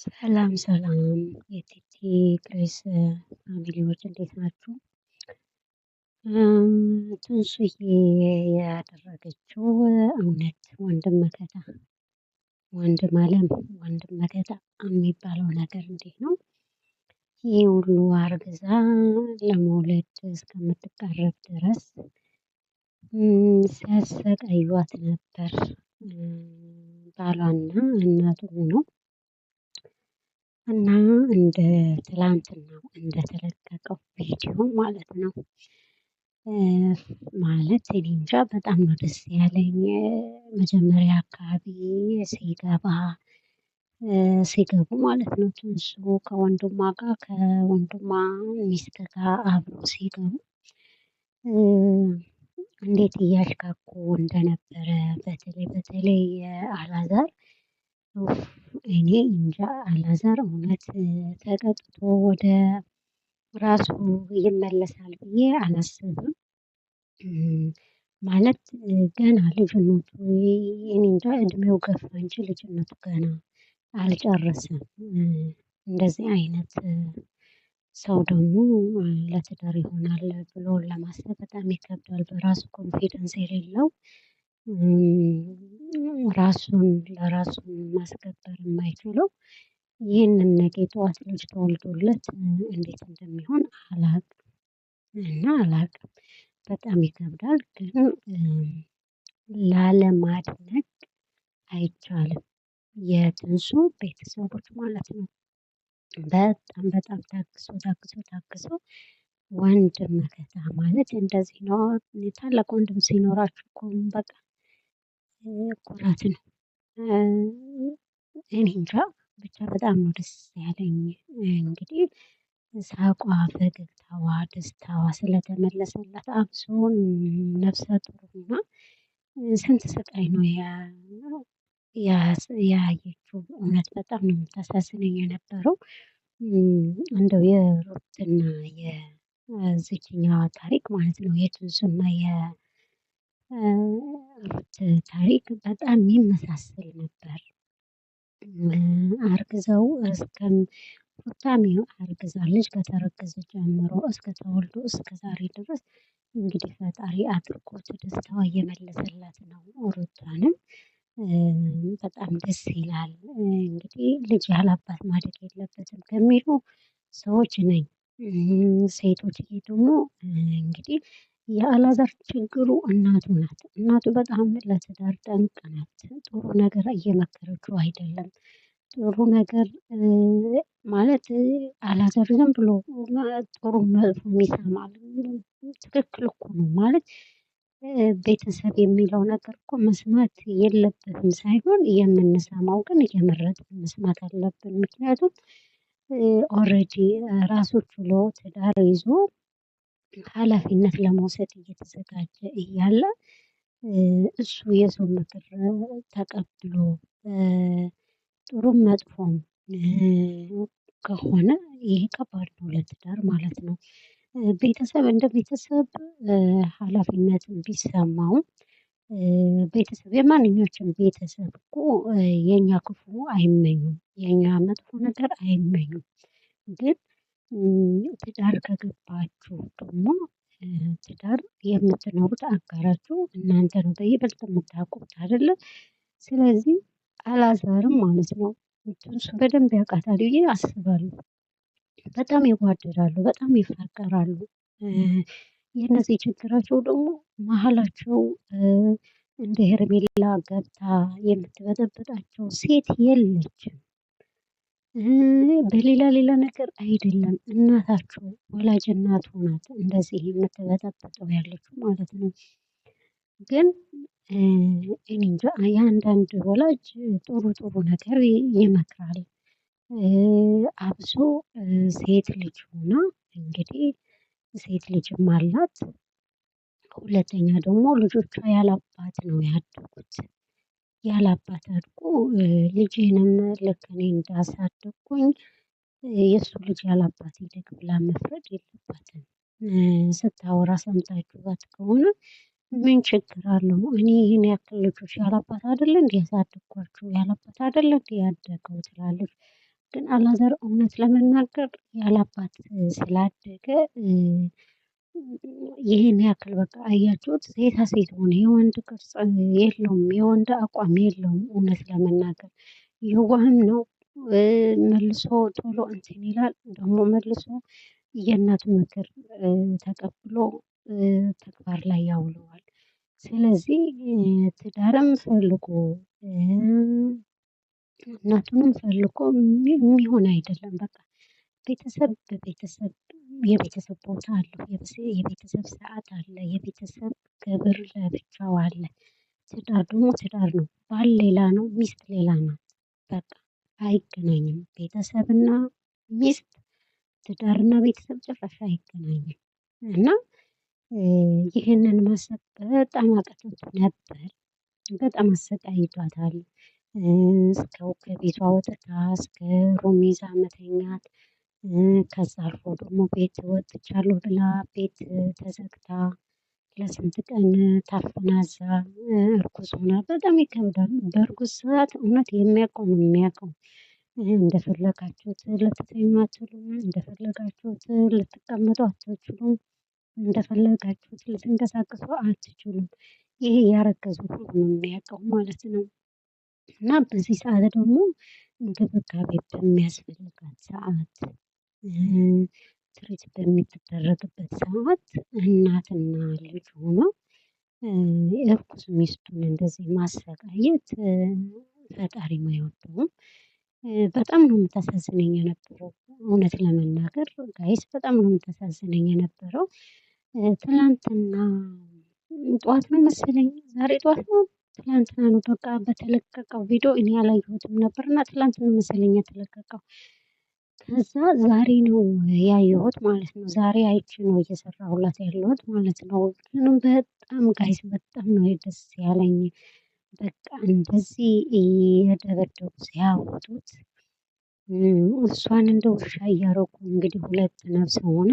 ሰላም ሰላም የቲቲ ግሬስ ፋሚሊዎች እንዴት ናችሁ? ትንሽዬ ያደረገችው እውነት ወንድም አለም ወንድም መከታ የሚባለው ነገር እንዴት ነው? ይህ ሁሉ አርግዛ ለመውለድ እስከምትቃረብ ድረስ ሲያሰቃዩት ነበር። ባሏና እናቱ ሆነው እና እንደ ትላንትናው እንደተለቀቀው ቪዲዮ ማለት ነው። ማለት እኔ እንጃ በጣም ነው ደስ ያለኝ። መጀመሪያ አካባቢ ሲገቡ ማለት ነው ትንሱ ከወንድሟ ሚስት ጋር አብሮ ሲገቡ እንዴት እያሽካኩ እንደነበረ በተለይ አላዛር እኔ እንጃ አላዛር እውነት ተቀጥቶ ወደ ራሱ ይመለሳል ብዬ አላስብም። ማለት ገና ልጅነቱ እኔ እንጃ እድሜው ገፋ እንጂ ልጅነቱ ገና አልጨረሰም። እንደዚህ አይነት ሰው ደግሞ ለትዳር ይሆናል ብሎ ለማሰብ በጣም ይከብዳል። በራሱ ኮንፊደንስ የሌለው ለራሱን ማስከበር የማይችለው ይህንን ነገ ጠዋት ልጅ ተወልዶለት እንዴት እንደሚሆን አላውቅም። በጣም ይከብዳል ግን ላለማድነቅ አይቻልም። የትንሱ ቤተሰቦች ማለት ነው። በጣም ታግሶ ወንድም መከታ ማለት እንደዚህ ነው። ታላቅ ወንድም ሲኖራችሁ እኮ በቃ ኩራት ነው። እኔ እንጃ ብቻ በጣም ነው ደስ ያለኝ። እንግዲህ ሳቋ ፈገግታዋ ደስታዋ ስለተመለሰላት አብሶ ነፍሰ ጡር ሆና ስንት ስቃይ ነው ያየችው እውነት በጣም ነው የምታሳዝነኝ የነበረው። እንደው የሩትና የዚችኛዋ ታሪክ ማለት ነው የትንሱና የሩት ታሪክ በጣም የሚመሳሰል ነበር። አርግዘው ሩታም አርግዛለች ከተረገዘች ጀምሮ እስከተወልዶ እስከዛሬ ድረስ እንግዲህ ፈጣሪ አድርጎት ደስታዋ እየመለሰላት ነው። ሩታንም በጣም ደስ ይላል። እንግዲህ ልጅ ያላባት ማደግ የለበትም ከሚሉ ሰዎች ነኝ። ሴቶችዬ ደግሞ እንግዲህ የአላዛር ችግሩ እናቱ ናት። እናቱ በጣም ለትዳር ጠንቅ ናት። ጥሩ ነገር እየመከረችው አይደለም። ጥሩ ነገር ማለት አላዛር ዝም ብሎ ጥሩ መጥፎም ይሰማል። ትክክል እኮ ነው ማለት ቤተሰብ የሚለው ነገር እኮ መስማት የለብንም ሳይሆን የምንሰማው ግን እየመረጥን መስማት አለብን። ምክንያቱም ኦሬዲ ራሱ ችሎ ትዳር ይዞ ሀላፊነት ለመውሰድ እየተዘጋጀ እያለ እሱ የሰው ምክር ተቀብሎ ጥሩም መጥፎም ከሆነ ይሄ ከባድ ነው ለትዳር ማለት ነው። ቤተሰብ እንደ ቤተሰብ ሀላፊነትን ቢሰማውም ቤተሰብ የማንኛዎችም ቤተሰብ እኮ የኛ ክፉ አይመኙም የኛ መጥፎ ነገር አይመኙም። ግን ትዳር ከገባችሁ ደግሞ ትዳር የምትኖሩት አጋራችሁ እናንተ ነው በይበልጥ የምታውቁት አይደለ? ስለዚህ አላዛርም ማለት ነው ትንሱ በደንብ ያውቃታል ብዬ አስባለሁ። በጣም ይዋደዳሉ በጣም ይፋቀራሉ። የነዚህ ችግራቸው ደግሞ መሃላቸው እንደ ሄርሜላ ገብታ የምትበጠብጣቸው ሴት የለችም። በሌላ ነገር አይደለም እናታቸው ወላጅ እናቱ ናት እንደዚህ የምትበጠብጠው ያለችው ማለት ነው። ግን እኔ እንጃ የአንዳንድ ወላጅ ጥሩ ነገር ይመክራል። አብሶ ሴት ልጅ ሆና እንግዲህ ሴት ልጅም አላት። ሁለተኛ ደግሞ ልጆቿ ያላባት ነው ያደጉት። ያላባት አድጎ ልጄንም ልክ እኔ እንዳሳደግኩኝ የእሱ ልጅ ያላባት ይደግ ብላ መፍረድ የለባትም። ስታወራ ሰምታችኋት ከሆነ ምን ችግር አለው? እኔ ይሄን ያክል ልጆች ያላባት አይደለ እንዴ ያሳደግኳችሁ ያላባት አይደለ እንዴ ያደገው ትላለች። ግን አላዛር እውነት ለመናገር ያላባት ስላደገ ይሄን ያክል በቃ አያችሁት ሴታ ሴት ሆነ የወንድ ቅርጽ የለውም የወንድ አቋም የለውም። እውነት ለመናገር የዋህም ነው። መልሶ ቶሎ እንትን ይላል ደግሞ መልሶ የእናቱ ምክር ተቀብሎ ተግባር ላይ ያውለዋል። ስለዚህ ትዳርም ፈልጎ እናቱንም ፈልጎ የሚሆን አይደለም። በቃ ቤተሰብ በቤተሰብ የቤተሰብ ቦታ አለው የቤተሰብ ሰዓት አለ የቤተሰብ ክብር ለብቻው አለ። ትዳር ደግሞ ትዳር ነው ባል ሌላ ነው ሚስት ሌላ ናት። በቃ አይገናኝም ቤተሰብና ሚስት ትዳርና ቤተሰብ ጭራሽ አይገናኝም። እና ይህንን ማሰብ በጣም አቅቶት ነበር። በጣም አሰቃይቷታል። እስከ ከቤቷ ወጥታ እስከ ሩም ይዛ መተኛት። ከዛ አልፎ ደግሞ ቤት ወጥቻለሁ ብላ ቤት ተዘግታ ለስንት ቀን ታፍና እዛ እርጉዝ ሆና በጣም ይከብዳል። በእርጉዝ ሰዓት እውነት የሚያውቀው ነው የሚያውቀው። እንደፈለጋችሁት ልትተኙ አትችሉም እንደፈለጋችሁት ልትቀመጡ አትችሉም እንደፈለጋችሁት ልትንቀሳቀሱ አትችሉም። ይሄ ያረገዙ ሁሉ ነው የሚያውቀው ማለት ነው። እና በዚህ ሰዓት ደግሞ እንክብካቤ በሚያስፈልጋት ሰዓት ትሪት በምትደረግበት ሰዓት እናትና ልጅ ሆነው እርጉዝ ሚስቱን እንደዚህ ማሰቃየት ፈጣሪም አይወደውም። በጣም ነው የምታሳዝነኝ የነበረው እውነት ለመናገር ጋይስ በጣም ነው የምታሳዝነኝ የነበረው። ትላንትና ጠዋት ነው መሰለኝ ዛሬ ጠዋት ነው ትላንትና ነው በቃ በተለቀቀው ቪዲዮ እኔ አላየሁትም ነበር እና ትላንትና መሰለኝ የተለቀቀው። ከዛ ዛሬ ነው ያየሁት ማለት ነው ዛሬ አይቼ ነው እየሰራሁላት ያለሁት ማለት ነው። ግን በጣም ጋይስ በጣም ነው ደስ ያለኝ። በቃ እንደዚህ እየደበደቡ ሲያወጡት እሷን እንደ ውሻ እያረጉ እንግዲህ ሁለት ነፍስ ሆና